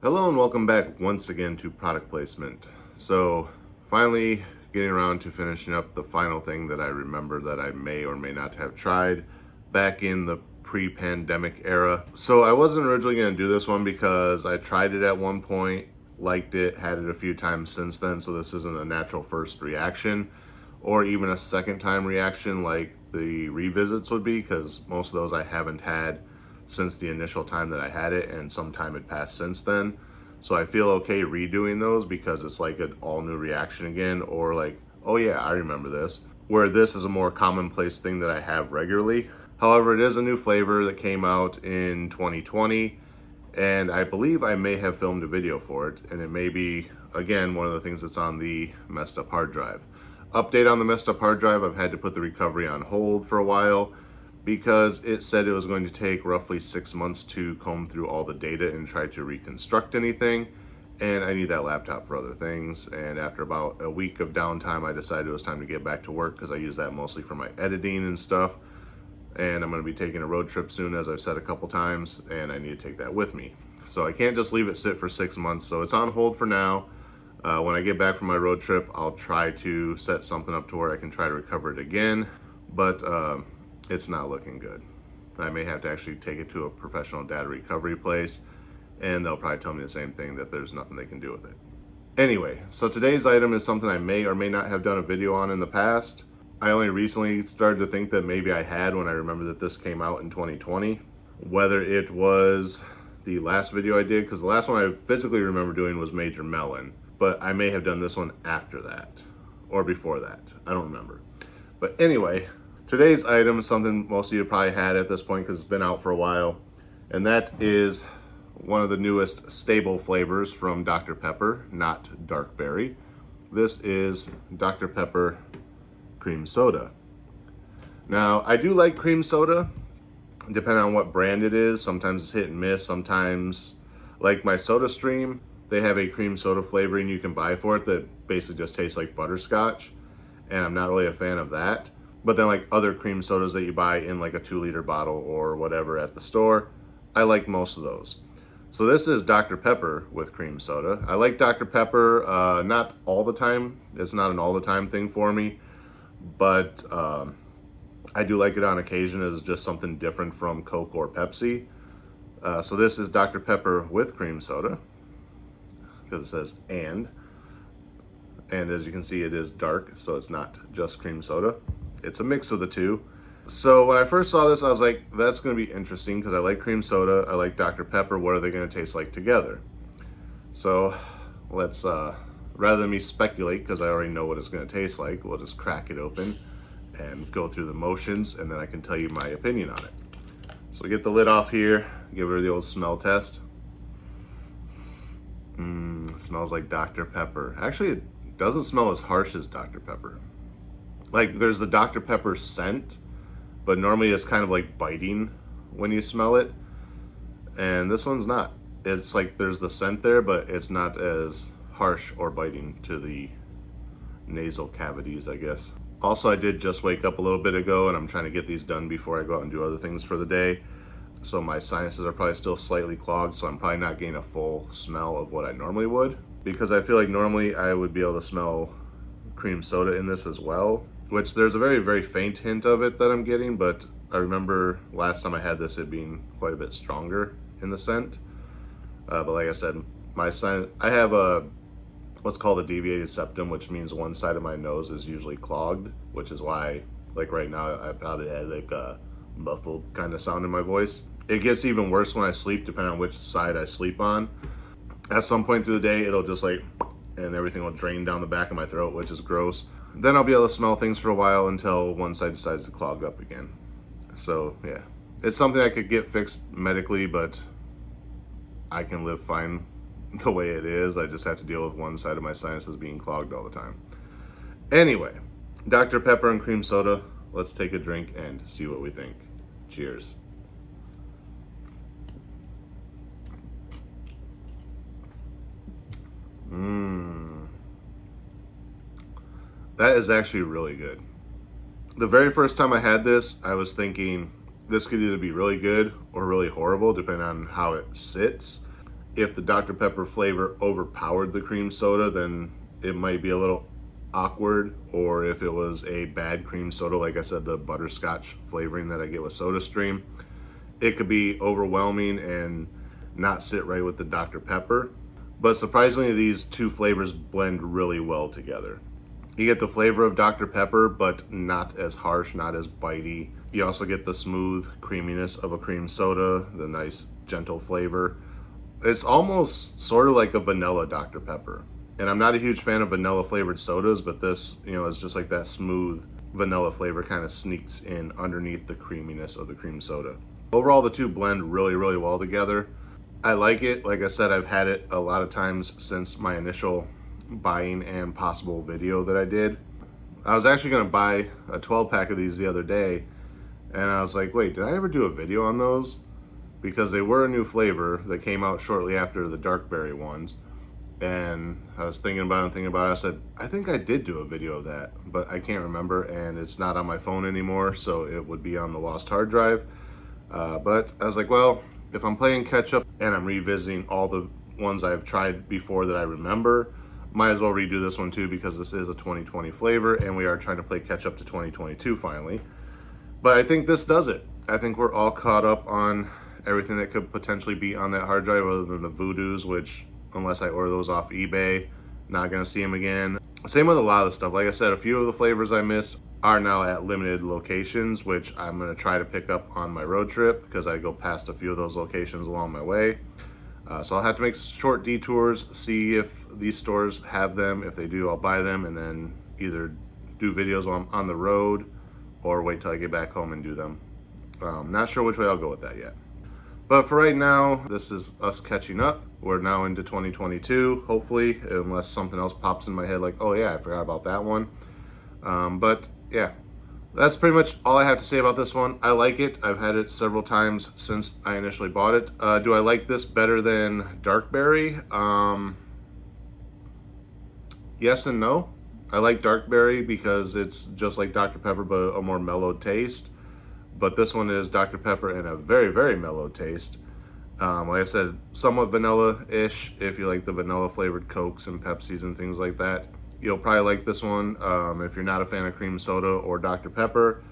Hello and welcome back once again to product placement. So finally getting around to finishing up the final thing that I remember that I may or may not have tried back in the pre-pandemic era. So I wasn't originally going to do this one because I tried it at one point, liked it, had it a few times since then, so this isn't a natural first reaction or even a second time reaction like the revisits would be, because most of those I haven't had since the initial time that I had it, and some time had passed since then. So I feel okay redoing those because it's like an all new reaction again, or like, oh yeah, I remember this. Where this is a more commonplace thing that I have regularly. However, it is a new flavor that came out in 2020, and I believe I may have filmed a video for it, and it may be, again, one of the things that's on the messed up hard drive. Update on the messed up hard drive, I've had to put the recovery on hold for a while, because it said it was going to take roughly 6 months to comb through all the data and try to reconstruct anything. And I need that laptop for other things. And after about a week of downtime, I decided it was time to get back to work because I use that mostly for my editing and stuff. And I'm going to be taking a road trip soon, as I've said a couple times, and I need to take that with me. So I can't just leave it sit for 6 months. So it's on hold for now. When I get back from my road trip, I'll try to set something up to where I can try to recover it again. But it's not looking good. I may have to actually take it to a professional data recovery place, and they'll probably tell me the same thing, that there's nothing they can do with it. Anyway, so today's item is something I may or may not have done a video on in the past. I only recently started to think that maybe I had when I remember that this came out in 2020. Whether it was the last video I did, because the last one I physically remember doing was Major Melon, but I may have done this one after that, or before that. I don't remember. But anyway, today's item is something most of you probably had at this point because it's been out for a while, and that is one of the newest stable flavors from Dr. Pepper, not Dark Berry. This is Dr. Pepper Cream Soda. Now, I do like cream soda, depending on what brand it is. Sometimes it's hit and miss. Sometimes, like my SodaStream, they have a cream soda flavoring you can buy for it that basically just tastes like butterscotch, and I'm not really a fan of that. But then like other cream sodas that you buy in like a 2-liter bottle or whatever at the store, I like most of those. So this is Dr. Pepper with cream soda. I like Dr. Pepper, not all the time. It's not an all the time thing for me, but I do like it on occasion as just something different from Coke or Pepsi. So this is Dr. Pepper with cream soda, because it says and as you can see, it is dark, so it's not just cream soda. It's a mix of the two. So when I first saw this, I was like, that's going to be interesting because I like cream soda, I like Dr. Pepper. What are they going to taste like together? So let's, rather than me speculate, because I already know what it's going to taste like, we'll just crack it open and go through the motions, and then I can tell you my opinion on it. So get the lid off here, give her the old smell test. It smells like Dr. Pepper. Actually, it doesn't smell as harsh as Dr. Pepper. Like, there's the Dr. Pepper scent, but normally it's kind of like biting when you smell it. And this one's not. It's like there's the scent there, but it's not as harsh or biting to the nasal cavities, I guess. Also, I did just wake up a little bit ago, and I'm trying to get these done before I go out and do other things for the day. So my sinuses are probably still slightly clogged, so I'm probably not getting a full smell of what I normally would. Because I feel like normally I would be able to smell cream soda in this as well, which there's a very, very faint hint of it that I'm getting, but I remember last time I had this, it being quite a bit stronger in the scent. But like I said, I have what's called a deviated septum, which means one side of my nose is usually clogged, which is why, like right now, I probably had like a muffled kind of sound in my voice. It gets even worse when I sleep, depending on which side I sleep on. At some point through the day, it'll just like, and everything will drain down the back of my throat, which is gross. Then I'll be able to smell things for a while until one side decides to clog up again. So yeah, it's something I could get fixed medically, but I can live fine the way it is. I just have to deal with one side of my sinuses being clogged all the time. Anyway, Dr. Pepper and cream soda. Let's take a drink and see what we think. Cheers. That is actually really good. The very first time I had this, I was thinking this could either be really good or really horrible, depending on how it sits. if the Dr. Pepper flavor overpowered the cream soda, then it might be a little awkward. Or if it was a bad cream soda, like I said, the butterscotch flavoring that I get with SodaStream, it could be overwhelming and not sit right with the Dr. Pepper. But surprisingly, these two flavors blend really well together. You get the flavor of Dr. Pepper, but not as harsh, not as bitey. You also get the smooth creaminess of a cream soda, the nice gentle flavor. It's almost sort of like a vanilla Dr. Pepper. And I'm not a huge fan of vanilla flavored sodas, but this, is just like that smooth vanilla flavor kind of sneaks in underneath the creaminess of the cream soda. Overall, the two blend really, really well together. I like it. Like I said, I've had it a lot of times since my initial buying and possible video that I did. I was actually going to buy a 12 pack of these the other day, and I was like, wait, did I ever do a video on those? Because they were a new flavor that came out shortly after the dark berry ones. And I was thinking about it, I said, I think I did do a video of that, but I can't remember, and it's not on my phone anymore, so it would be on the lost hard drive. But I was like, well, if I'm playing catch up and I'm revisiting all the ones I've tried before that I remember, might as well redo this one too, because this is a 2020 flavor and we are trying to play catch up to 2022 finally. But I think this does it. I think we're all caught up on everything that could potentially be on that hard drive, other than the Voodoos, which, unless I order those off eBay, not gonna see them again. Same with a lot of the stuff. Like I said, a few of the flavors I missed are now at limited locations, which I'm gonna try to pick up on my road trip, because I go past a few of those locations along my way. So I'll have to make short detours, see if these stores have them. If they do, I'll buy them and then either do videos while I'm on the road or wait till I get back home and do them. Not sure which way I'll go with that yet. But for right now, this is us catching up. We're now into 2022, hopefully, unless something else pops in my head like, oh yeah, I forgot about that one. But yeah, that's pretty much all I have to say about this one. I like it. I've had it several times since I initially bought it. Do I like this better than Dark Berry? Yes and no. I like Dark Berry because it's just like Dr. Pepper, but a more mellowed taste. But this one is Dr. Pepper in a very, very mellow taste. Like I said, somewhat vanilla-ish if you like the vanilla flavored Cokes and Pepsis and things like that. You'll probably like this one. If you're not a fan of cream soda or Dr. Pepper,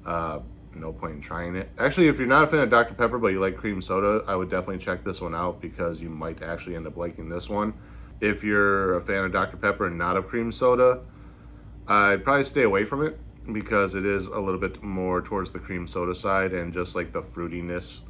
no point in trying it. Actually, if you're not a fan of Dr. Pepper but you like cream soda, I would definitely check this one out, because you might actually end up liking this one. If you're a fan of Dr. Pepper and not of cream soda, I'd probably stay away from it, because it is a little bit more towards the cream soda side, and just like the fruitiness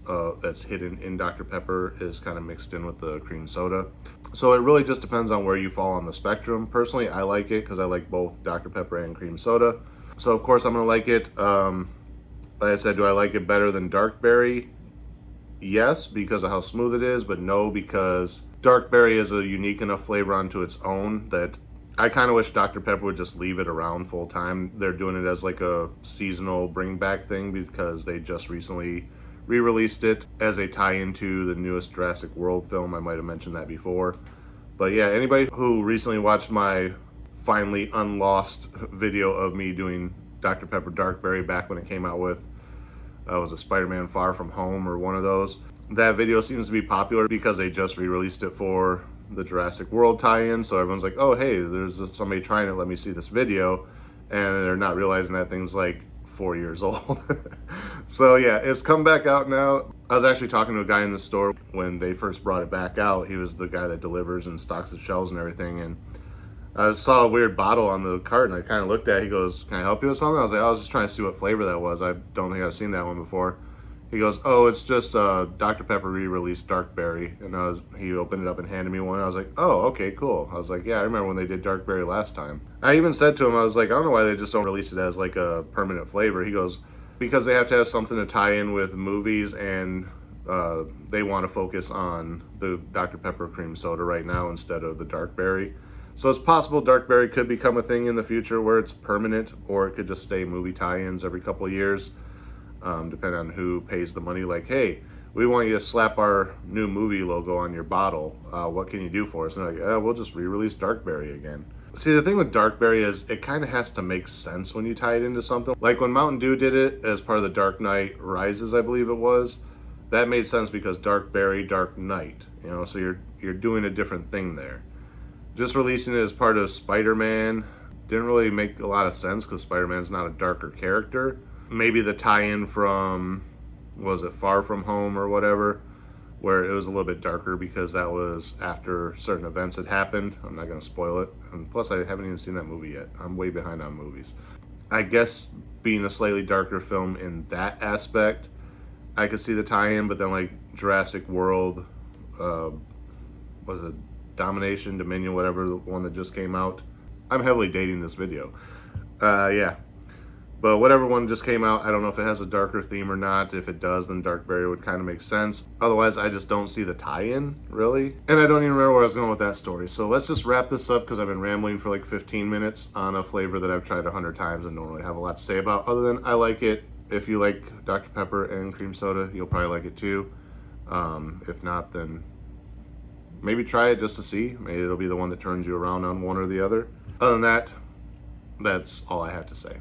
that's hidden in Dr. Pepper is kind of mixed in with the cream soda. So it really just depends on where you fall on the spectrum. Personally, I like it because I like both Dr. Pepper and cream soda. So of course I'm gonna like it. Like I said, do I like it better than Dark Berry? Yes, because of how smooth it is, but no, because Dark Berry is a unique enough flavor onto its own that I kind of wish Dr. Pepper would just leave it around full time. They're doing it as like a seasonal bring back thing, because they just recently re-released it as a tie-in to the newest Jurassic World film. I might have mentioned that before. But yeah, anybody who recently watched my finally unlost video of me doing Dr. Pepper Dark Berry back when it came out with, was a Spider-Man Far From Home or one of those. That video seems to be popular because they just re-released it for the Jurassic World tie-in, so everyone's like, oh hey, there's somebody trying it, let me see this video, and they're not realizing that thing's like 4 years old. So yeah, it's come back out now. I was actually talking to a guy in the store when they first brought it back out. He was the guy that delivers and stocks the shelves and everything, and I saw a weird bottle on the cart and I kind of looked at it. He goes, can I help you with something? I was like, I was just trying to see what flavor that was. I don't think I've seen that one before. He goes, oh, it's just Dr. Pepper re-released Dark Berry. And he opened it up and handed me one. I was like, oh, okay, cool. I was like, yeah, I remember when they did Dark Berry last time. I even said to him, I was like, I don't know why they just don't release it as like a permanent flavor. He goes, because they have to have something to tie in with movies, and they want to focus on the Dr. Pepper cream soda right now instead of the Dark Berry. So it's possible Dark Berry could become a thing in the future where it's permanent, or it could just stay movie tie-ins every couple of years. Depending on who pays the money. Like, hey, we want you to slap our new movie logo on your bottle. What can you do for us? And they're like, we'll just re-release Dark Berry again. See, the thing with Dark Berry is it kind of has to make sense when you tie it into something. Like when Mountain Dew did it as part of the Dark Knight Rises, I believe it was. That made sense because Dark Berry, Dark Knight. You know, so you're doing a different thing there. Just releasing it as part of Spider-Man didn't really make a lot of sense because Spider-Man's not a darker character. Maybe the tie-in from, was it Far From Home or whatever, where it was a little bit darker because that was after certain events had happened. I'm not going to spoil it. And plus, I haven't even seen that movie yet. I'm way behind on movies. I guess being a slightly darker film in that aspect, I could see the tie-in, but then like Jurassic World, was it Domination, Dominion, whatever, the one that just came out. I'm heavily dating this video. Yeah. But whatever one just came out, I don't know if it has a darker theme or not. If it does, then Dark Barrier would kind of make sense. Otherwise, I just don't see the tie-in, really. And I don't even remember where I was going with that story. So let's just wrap this up because I've been rambling for like 15 minutes on a flavor that I've tried 100 times and don't really have a lot to say about. Other than I like it. If you like Dr. Pepper and cream soda, you'll probably like it too. If not, then maybe try it just to see. Maybe it'll be the one that turns you around on one or the other. Other than that, that's all I have to say.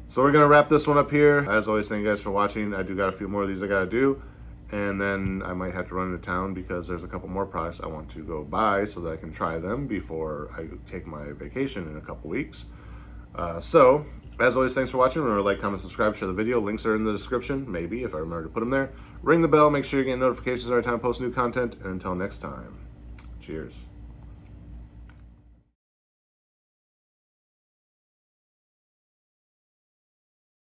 So we're gonna wrap this one up here. As always, thank you guys for watching. I do got a few more of these I gotta do, and then I might have to run into town because there's a couple more products I want to go buy so that I can try them before I take my vacation in a couple weeks. So as always, thanks for watching. Remember to like, comment, subscribe, share the video. Links are in the description, maybe, if I remember to put them there. Ring the bell, make sure you get notifications every time I post new content, and until next time, cheers.